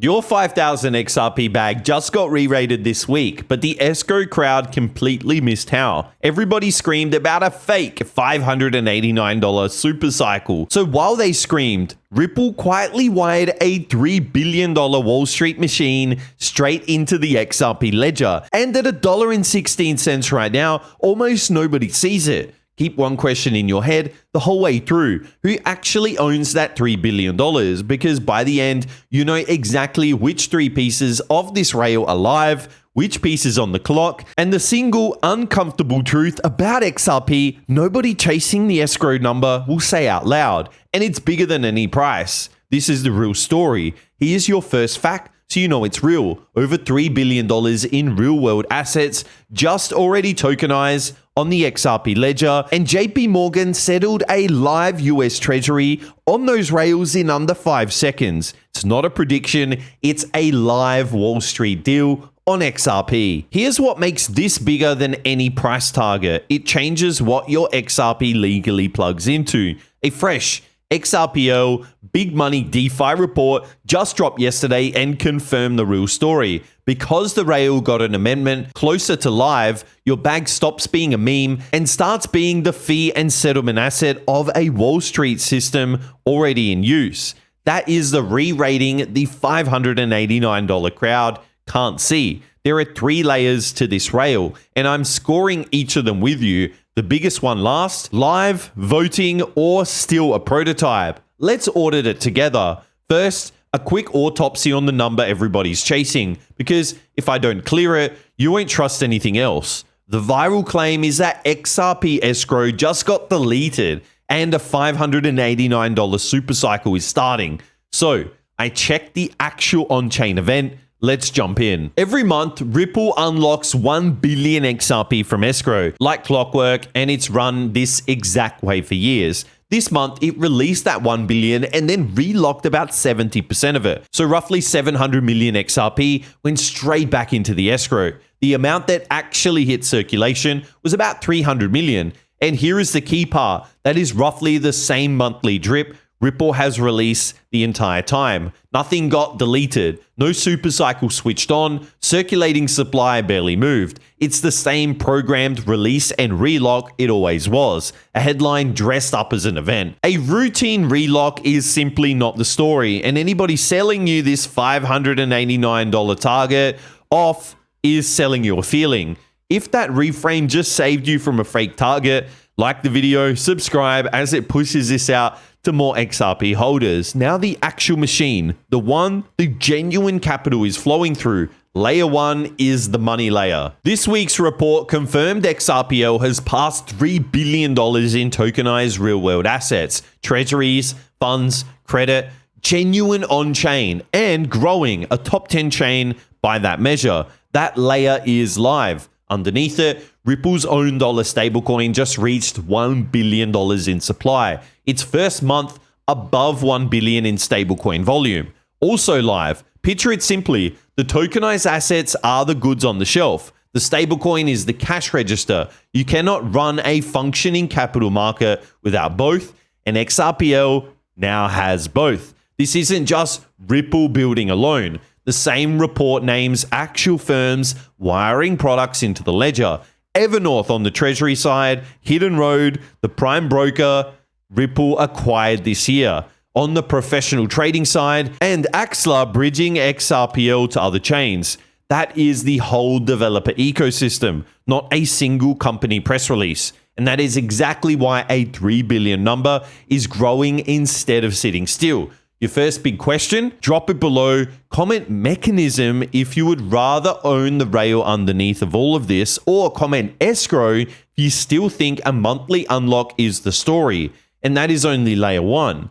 Your 5,000 XRP bag just got re-rated this week, but the Escrow crowd completely missed how. Everybody screamed about a fake $589 supercycle. So while they screamed, Ripple quietly wired a $3 billion Wall Street machine straight into the XRP Ledger. And at $1.16 right now, almost nobody sees it. Keep one question in your head the whole way through. Who actually owns that $3 billion? Because by the end, you know exactly which three pieces of this rail are live, which piece is on the clock, and the single uncomfortable truth about XRP, nobody chasing the escrow number will say out loud. And it's bigger than any price. This is the real story. Here's your first fact, so you know it's real. Over $3 billion in real-world assets just already tokenized on the XRP Ledger, and JP Morgan settled a live US Treasury on those rails in under 5 seconds. It's not a prediction, it's a live Wall Street deal on XRP. Here's what makes this bigger than any price target. It changes what your XRP legally plugs into. A fresh XRPL big money DeFi report just dropped yesterday and confirmed the real story. Because the rail got an amendment closer to live, your bag stops being a meme and starts being the fee and settlement asset of a Wall Street system already in use. That is the re-rating the $589 crowd can't see. There are 3 layers to this rail, and I'm scoring each of them with you. The biggest one last, live, voting, or still a prototype. Let's audit it together. First, a quick autopsy on the number everybody's chasing, because if I don't clear it, you won't trust anything else. The viral claim is that XRP Escrow just got deleted and a $589 supercycle is starting. So I checked the actual on-chain event. Let's jump in. Every month, Ripple unlocks 1 billion XRP from Escrow, like clockwork, and it's run this exact way for years. This month, it released that 1 billion and then relocked about 70% of it. So roughly 700 million XRP went straight back into the escrow. The amount that actually hit circulation was about 300 million. And here is the key part. That is roughly the same monthly drip Ripple has released the entire time. Nothing got deleted. No supercycle switched on. Circulating supply barely moved. It's the same programmed release and relock it always was. A headline dressed up as an event. A routine relock is simply not the story, and anybody selling you this $589 target off is selling you a feeling. If that reframe just saved you from a fake target, like the video, subscribe as it pushes this out to more XRP holders. Now the actual machine, the one the genuine capital is flowing through. Layer 1 is the money layer. This week's report confirmed XRPL has passed $3 billion in tokenized real-world assets, treasuries, funds, credit, genuine on-chain, and growing, a top 10 chain by that measure. That layer is live. Underneath it, Ripple's own dollar stablecoin just reached $1 billion in supply. Its first month above $1 billion in stablecoin volume. Also live. Picture it simply. The tokenized assets are the goods on the shelf. The stablecoin is the cash register. You cannot run a functioning capital market without both, and XRPL now has both. This isn't just Ripple building alone. The same report names actual firms wiring products into the ledger. Evernorth on the treasury side, Hidden Road, the prime broker Ripple acquired this year. On the professional trading side, and Axla bridging XRPL to other chains. That is the whole developer ecosystem, not a single company press release. And that is exactly why a 3 billion number is growing instead of sitting still. Your first big question? Drop it below. Comment mechanism if you would rather own the rail underneath of all of this, or comment escrow if you still think a monthly unlock is the story. And that is only layer 1.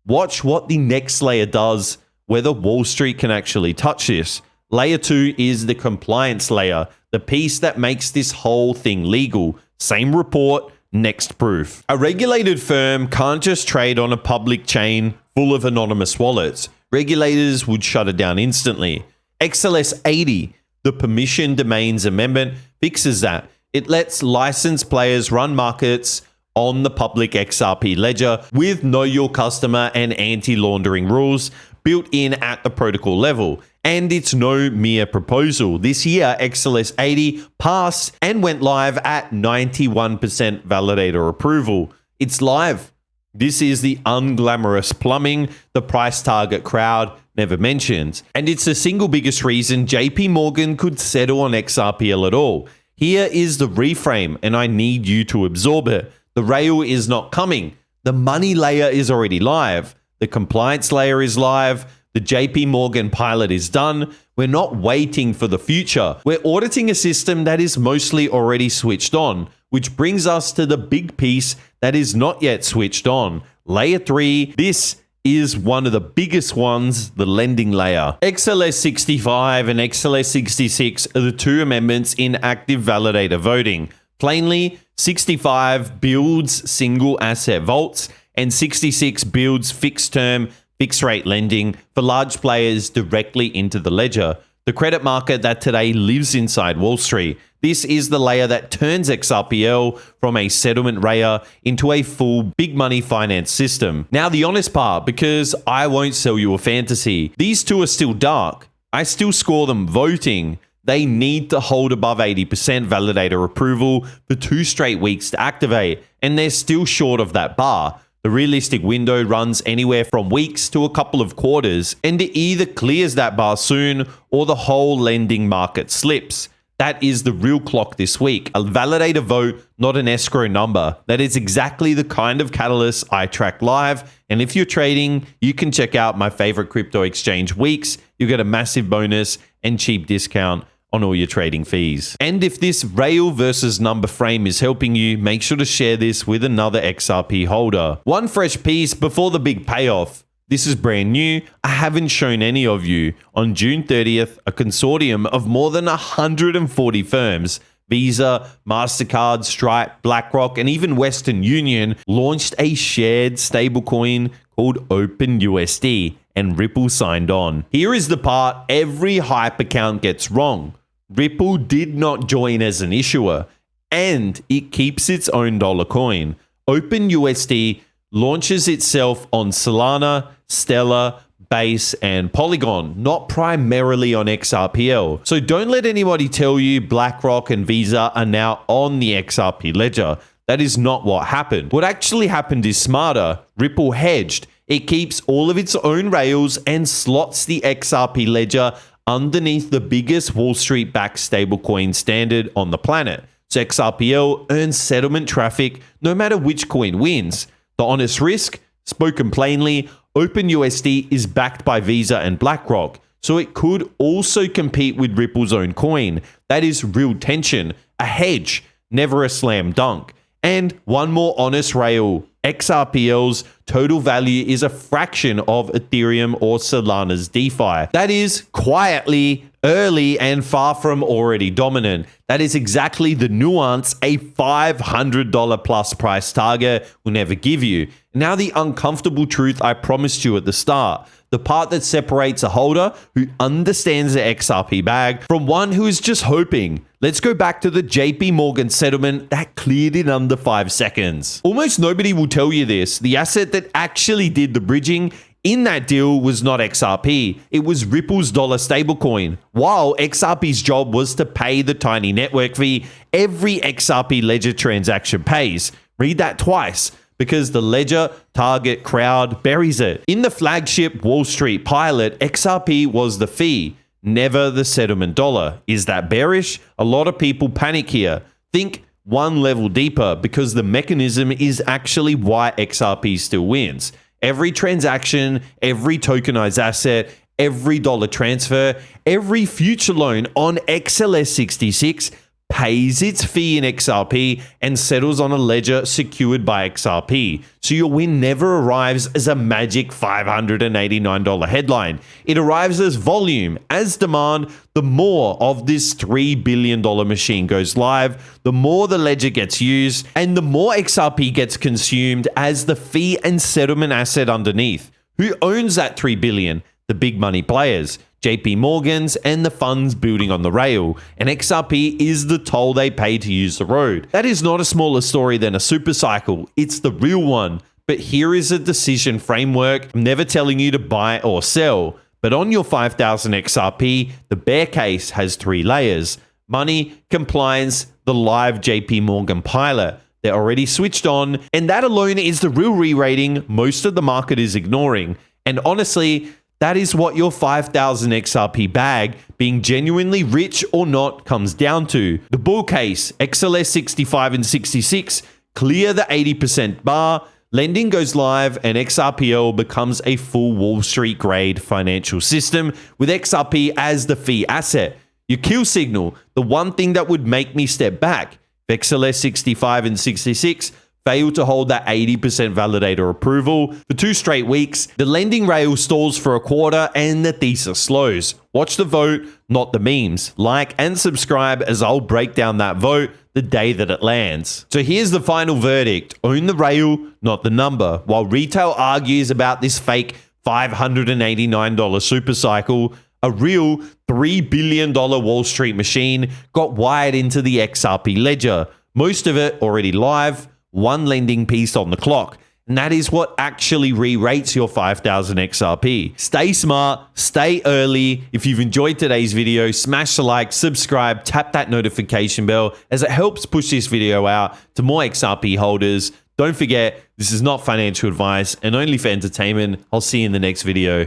Watch what the next layer does, whether Wall Street can actually touch this. Layer 2 is the compliance layer, the piece that makes this whole thing legal. Same report, next proof. A regulated firm can't just trade on a public chain full of anonymous wallets. Regulators would shut it down instantly. XLS 80, the Permission Domains Amendment, fixes that. It lets licensed players run markets on the public XRP ledger with know your customer and anti-laundering rules built in at the protocol level. And it's no mere proposal. This year, XLS80 passed and went live at 91% validator approval. It's live. This is the unglamorous plumbing the price target crowd never mentions. And it's the single biggest reason JP Morgan could settle on XRPL at all. Here is the reframe, and I need you to absorb it. The rail is not coming. The money layer is already live. The compliance layer is live. The JP Morgan pilot is done. We're not waiting for the future. We're auditing a system that is mostly already switched on, which brings us to the big piece that is not yet switched on. Layer 3, this is one of the biggest ones, the lending layer. XLS65 and XLS66 are the two amendments in active validator voting. Plainly, 65 builds single asset vaults and 66 builds fixed term, fixed rate lending for large players directly into the ledger, the credit market that today lives inside Wall Street. This is the layer that turns XRPL from a settlement layer into a full big money finance system. Now, the honest part, because I won't sell you a fantasy, these two are still dark. I still score them voting. They need to hold above 80% validator approval for 2 straight weeks to activate, and they're still short of that bar. The realistic window runs anywhere from weeks to a couple of quarters, and it either clears that bar soon or the whole lending market slips. That is the real clock this week. A validator vote, not an escrow number. That is exactly the kind of catalyst I track live. And if you're trading, you can check out my favorite crypto exchange weeks. You get a massive bonus and cheap discount on all your trading fees. And if this rail versus number frame is helping you, make sure to share this with another XRP holder. One fresh piece before the big payoff. This is brand new. I haven't shown any of you. On June 30th, a consortium of more than 140 firms, Visa, MasterCard, Stripe, BlackRock, and even Western Union, launched a shared stablecoin called OpenUSD, and Ripple signed on. Here is the part every hype account gets wrong. Ripple did not join as an issuer, and it keeps its own dollar coin. OpenUSD launches itself on Solana, Stellar, Base, and Polygon, not primarily on XRPL. So don't let anybody tell you BlackRock and Visa are now on the XRP Ledger. That is not what happened. What actually happened is smarter. Ripple hedged. It keeps all of its own rails and slots the XRP Ledger underneath the biggest Wall Street-backed stablecoin standard on the planet. So XRPL earns settlement traffic no matter which coin wins. The honest risk, spoken plainly, OpenUSD is backed by Visa and BlackRock, so it could also compete with Ripple's own coin. That is real tension, a hedge, never a slam dunk. And one more honest rail, XRPL's total value is a fraction of Ethereum or Solana's DeFi. That is quietly, early, and far from already dominant. That is exactly the nuance a $500 plus price target will never give you. Now the uncomfortable truth I promised you at the start. The part that separates a holder who understands the XRP bag from one who is just hoping. Let's go back to the JP Morgan settlement that cleared in under 5 seconds. Almost nobody will tell you this. The asset that actually did the bridging in that deal was not XRP. It was Ripple's dollar stablecoin. While XRP's job was to pay the tiny network fee every XRP Ledger transaction pays. Read that twice, because the Ledger target crowd buries it. In the flagship Wall Street pilot, XRP was the fee, never the settlement dollar. Is that bearish? A lot of people panic here. Think one level deeper, because the mechanism is actually why XRP still wins. Every transaction, every tokenized asset, every dollar transfer, every future loan on XLS66 pays its fee in XRP and settles on a ledger secured by XRP. So your win never arrives as a magic $589 headline. It arrives as volume, as demand. The more of this $3 billion machine goes live, the more the ledger gets used, and the more XRP gets consumed as the fee and settlement asset underneath. Who owns that $3 billion? The big money players. JP Morgan's and the funds building on the rail, and XRP is the toll they pay to use the road. That is not a smaller story than a supercycle, it's the real one. but here is a decision framework. I'm never telling you to buy or sell, but on your 5,000 XRP, the bear case has 3 layers: money, compliance, the live JP Morgan pilot. They're already switched on, and that alone is the real re-rating most of the market is ignoring. And honestly, that is what your 5,000 XRP bag, being genuinely rich or not, comes down to. The bull case, XLS 65 and 66, clear the 80% bar, lending goes live, and XRPL becomes a full Wall Street grade financial system with XRP as the fee asset. Your kill signal, the one thing that would make me step back. If XLS 65 and 66 fail to hold that 80% validator approval for 2 straight weeks, the lending rail stalls for a quarter and the thesis slows. Watch the vote, not the memes. Like and subscribe as I'll break down that vote the day that it lands. So here's the final verdict. Own the rail, not the number. While retail argues about this fake $589 supercycle, a real $3 billion Wall Street machine got wired into the XRP Ledger. Most of it already live, 1 lending piece on the clock. And that is what actually re-rates your 5,000 XRP. Stay smart, stay early. If you've enjoyed today's video, smash the like, subscribe, tap that notification bell as it helps push this video out to more XRP holders. Don't forget, this is not financial advice and only for entertainment. I'll see you in the next video.